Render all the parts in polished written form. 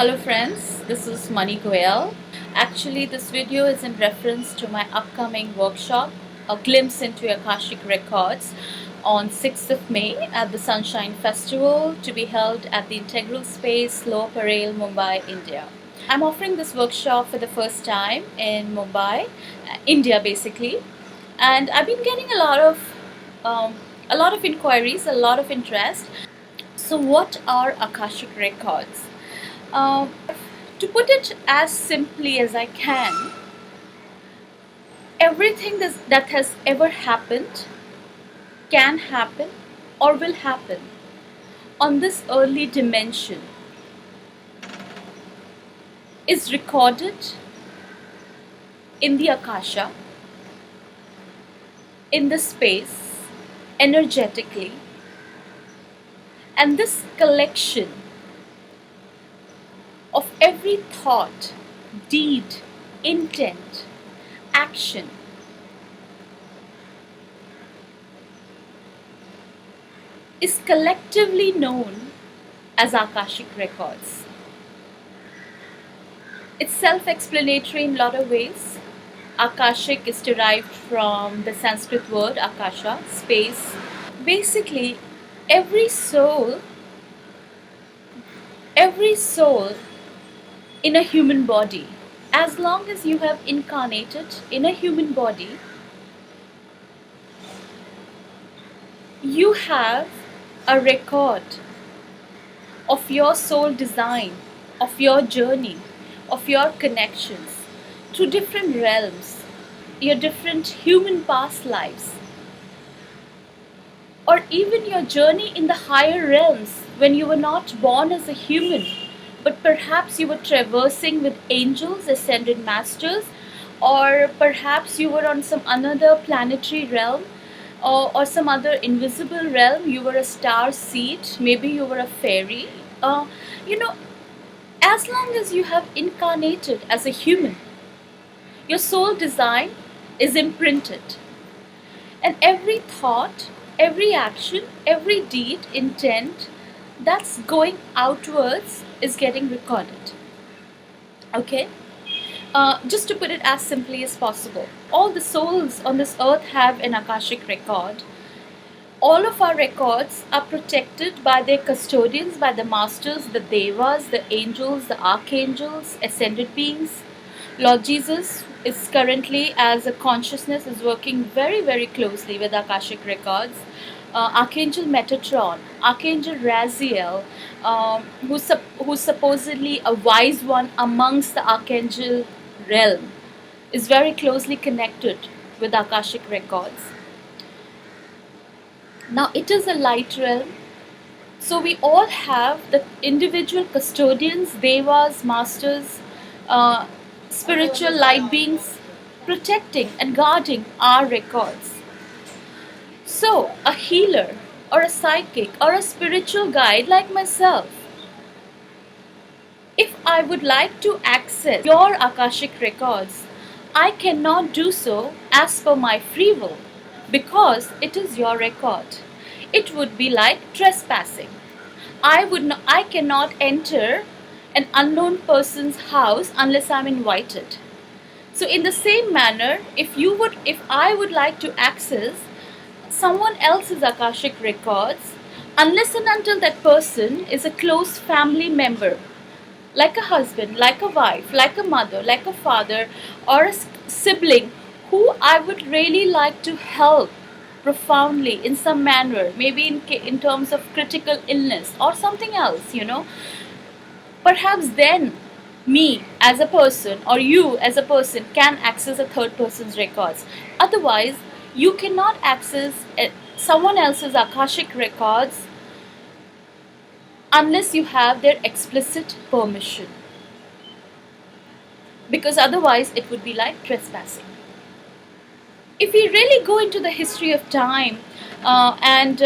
Hello friends, this is Mani Goel. Actually, this video is in reference to my upcoming workshop, A Glimpse into Akashic Records, on 6th of May at the Sunshine Festival, to be held at the Integral Space, Lower Parel, Mumbai, India. I'm offering this workshop for the first time in Mumbai, India basically, and I've been getting a lot of inquiries, a lot of interest. So, what are Akashic Records? Um, to put it as simply as I can, everything that has ever happened, can happen, or will happen on this early dimension is recorded in the Akasha, in the space, energetically, and this collection of every thought, deed, intent, action is collectively known as Akashic Records. It's self-explanatory in a lot of ways. Akashic is derived from the Sanskrit word Akasha, space. Basically, every soul in a human body, as long as you have incarnated in a human body, you have a record of your soul design, of your journey, of your connections to different realms, your different human past lives, or even your journey in the higher realms when you were not born as a human, but perhaps you were traversing with angels, ascended masters, or perhaps you were on some another planetary realm, or some other invisible realm. You were a star seed, maybe you were a fairy. Uh, you know, as long as you have incarnated as a human, your soul design is imprinted. And every thought, every action, every deed, intent that's going outwards is getting recorded. Okay? Just to put it as simply as possible, all the souls on this earth have an Akashic record. All of our records are protected by their custodians, by the masters, the devas, the angels, the archangels, ascended beings. Lord Jesus is currently, as a consciousness, is working very, very closely with Akashic Records. Archangel Metatron, Archangel Raziel, who's supposedly a wise one amongst the Archangel realm, is very closely connected with Akashic Records. Now, it is a light realm, so we all have the individual custodians, devas, masters, spiritual light beings protecting and guarding our records. So, a healer or a psychic or a spiritual guide like myself, if I would like to access your Akashic records, I cannot do so as per my free will, because it is your record. It would be like trespassing. I cannot enter an unknown person's house unless I'm invited. So in the same manner, if I would like to access someone else's Akashic records, unless and until that person is a close family member, like a husband, like a wife, like a mother, like a father, or a sibling who I would really like to help profoundly in some manner, maybe in terms of critical illness or something else, perhaps then me as a person or you as a person can access a third person's records. Otherwise, you cannot access someone else's Akashic records unless you have their explicit permission, because otherwise it would be like trespassing. If we really go into the history of time and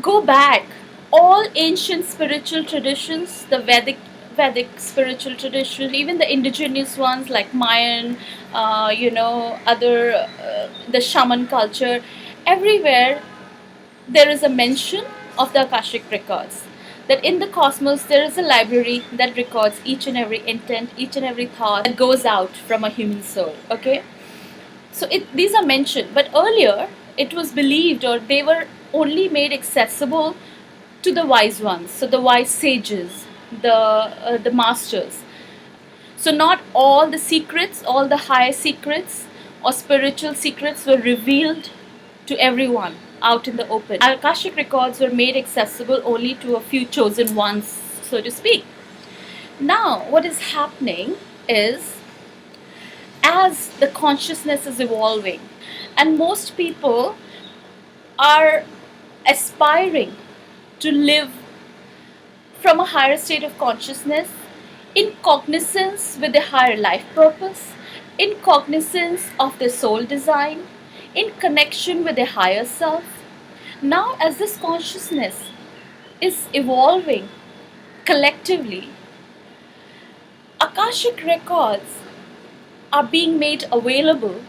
go back, all ancient spiritual traditions, the Vedic spiritual tradition, even the indigenous ones like Mayan, the shaman culture, everywhere there is a mention of the Akashic records. that in the cosmos there is a library that records each and every intent, each and every thought that goes out from a human soul. Okay, so these are mentioned, but earlier it was believed, or they were only made accessible to the wise ones, so the wise sages, the masters. So not all the secrets, all the higher secrets or spiritual secrets were revealed to everyone out in the open. Akashic records were made accessible only to a few chosen ones, so to speak. Now, what is happening is, as the consciousness is evolving, and most people are aspiring to live from a higher state of consciousness, in cognizance with the higher life purpose, in cognizance of their soul design, in connection with the higher self. Now, as this consciousness is evolving collectively, Akashic records are being made available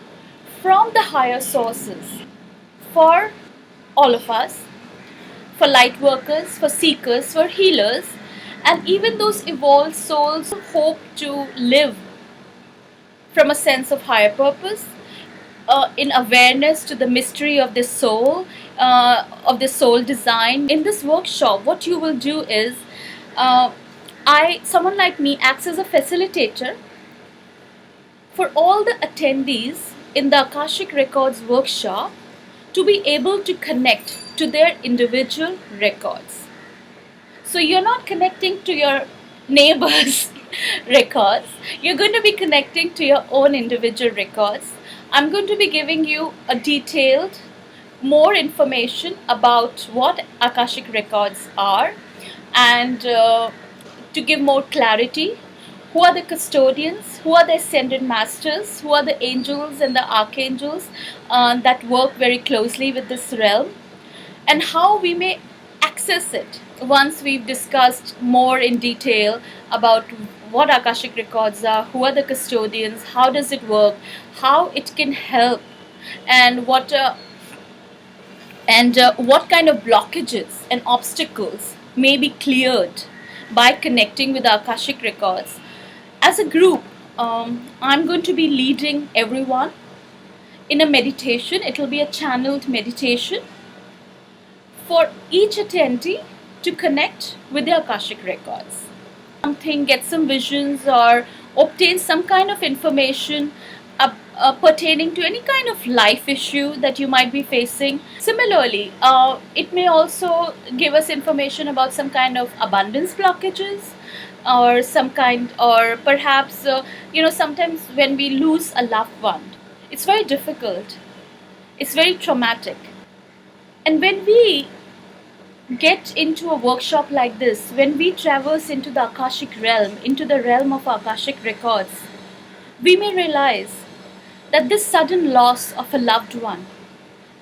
from the higher sources for all of us, for light workers, for seekers, for healers, and even those evolved souls who hope to live from a sense of higher purpose, in awareness to the mystery of the soul, of the soul design. In this workshop, what you will do is, someone like me acts as a facilitator for all the attendees in the Akashic Records workshop to be able to connect to their individual records. So you're not connecting to your neighbor's records, you're going to be connecting to your own individual records. I'm going to be giving you a detailed, more information about what Akashic records are, and to give more clarity, who are the custodians, who are the ascended masters, who are the angels and the archangels that work very closely with this realm, and how we may access it once we've discussed more in detail about what Akashic records are, who are the custodians, how does it work, how it can help, and what kind of blockages and obstacles may be cleared by connecting with the Akashic records. As a group, I'm going to be leading everyone in a meditation. It will be a channeled meditation for each attendee to connect with the Akashic records. Get some visions, or obtain some kind of information pertaining to any kind of life issue that you might be facing. Similarly, it may also give us information about some kind of abundance blockages, or perhaps sometimes when we lose a loved one, it's very difficult, it's very traumatic, and when we get into a workshop like this, when we traverse into the Akashic realm, into the realm of Akashic records, we may realize that this sudden loss of a loved one,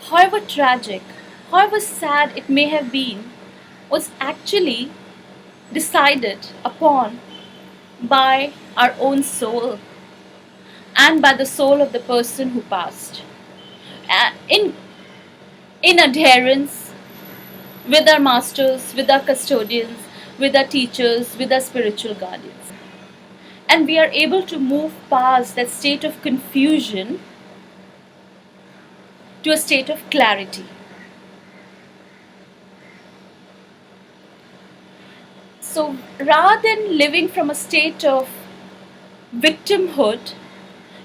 however tragic, however sad it may have been, was actually decided upon by our own soul and by the soul of the person who passed, in adherence with our masters, with our custodians, with our teachers, with our spiritual guardians. And we are able to move past that state of confusion to a state of clarity. So rather than living from a state of victimhood,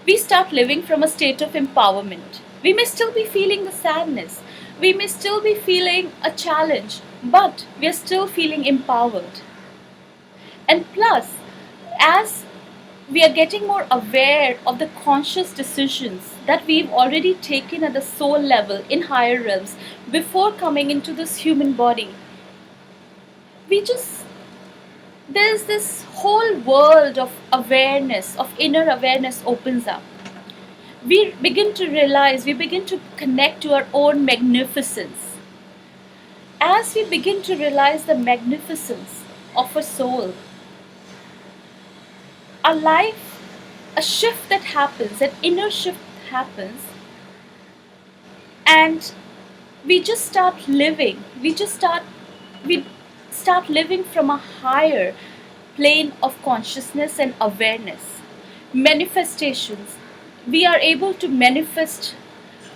we start living from a state of empowerment. We may still be feeling the sadness, we may still be feeling a challenge, but we are still feeling empowered. And plus, as we are getting more aware of the conscious decisions that we've already taken at the soul level in higher realms before coming into this human body, there's this whole world of awareness, of inner awareness opens up. We begin to realize, we begin to connect to our own magnificence. As we begin to realize the magnificence of a soul, a life, a shift that happens, an inner shift happens, and we just start living, we start living from a higher plane of consciousness and awareness. Manifestations. We are able to manifest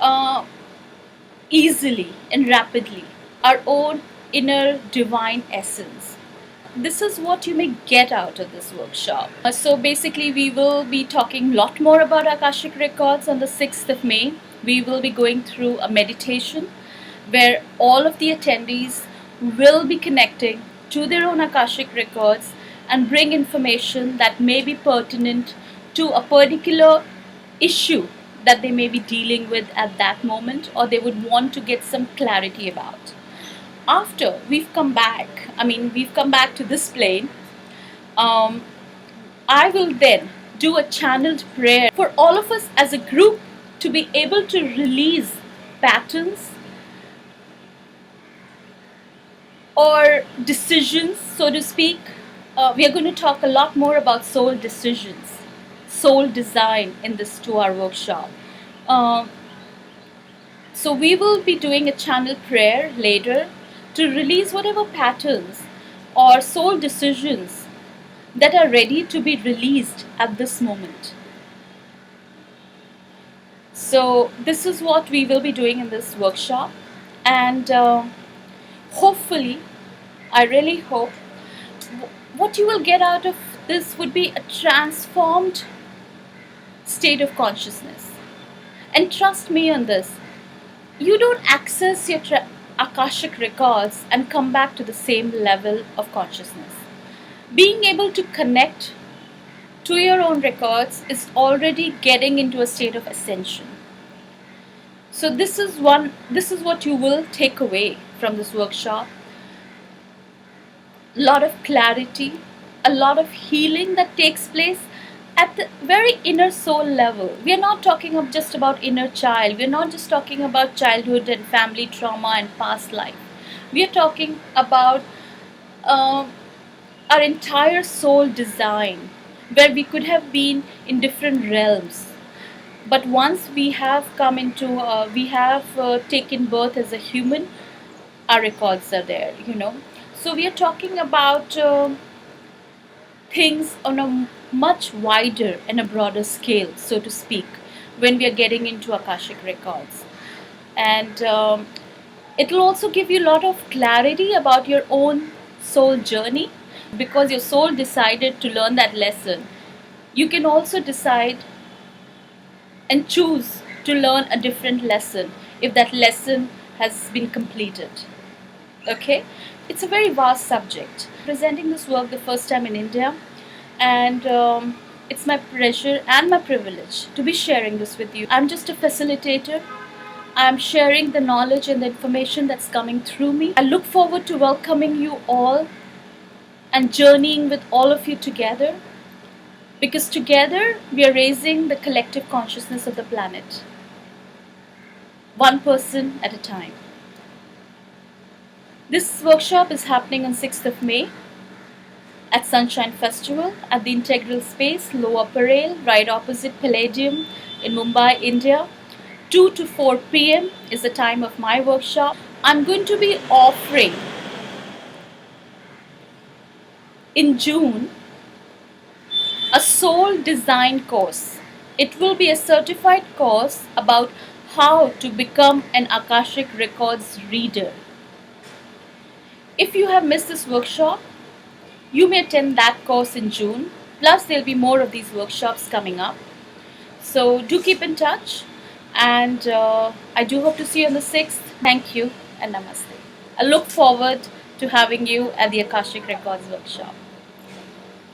uh, easily and rapidly our own inner divine essence. This is what you may get out of this workshop. So basically, we will be talking a lot more about Akashic Records on the 6th of May. We will be going through a meditation where all of the attendees will be connecting to their own Akashic Records and bring information that may be pertinent to a particular issue that they may be dealing with at that moment, or they would want to get some clarity about. After we've come back to this plane, um, I will then do a channeled prayer for all of us as a group to be able to release patterns or decisions, so to speak. We are going to talk a lot more about soul decisions, soul design in this 2-hour workshop. Um, so we will be doing a channel prayer later to release whatever patterns or soul decisions that are ready to be released at this moment. So this is what we will be doing in this workshop, and hopefully, I really hope what you will get out of this would be a transformed state of consciousness. And trust me on this, you don't access your Akashic records and come back to the same level of consciousness. Being able to connect to your own records is already getting into a state of ascension. So this is what you will take away from this workshop. A lot of clarity, a lot of healing that takes place at the very inner soul level. We are not talking just about inner child. We are not just talking about childhood and family trauma and past life. We are talking about our entire soul design, where we could have been in different realms. But once we have taken birth as a human, our records are there. So we are talking about things on a much wider and a broader scale, so to speak, when we are getting into Akashic Records. And it will also give you a lot of clarity about your own soul journey, because your soul decided to learn that lesson. You can also decide and choose to learn a different lesson if that lesson has been completed. Okay? It's a very vast subject. Presenting this work the first time in India, and it's my pleasure and my privilege to be sharing this with you. I'm just a facilitator. I'm sharing the knowledge and the information that's coming through me. I look forward to welcoming you all and journeying with all of you together, because together we are raising the collective consciousness of the planet, one person at a time. This workshop is happening on 6th of May at Sunshine Festival at the Integral Space, Lower Parel, right opposite Palladium in Mumbai, India. 2 to 4 p.m. is the time of my workshop. I'm going to be offering in June a soul design course. It will be a certified course about how to become an Akashic Records reader. If you have missed this workshop, you may attend that course in June. Plus, there'll be more of these workshops coming up. So do keep in touch, and I do hope to see you on the 6th. Thank you and namaste. I look forward to having you at the Akashic Records workshop.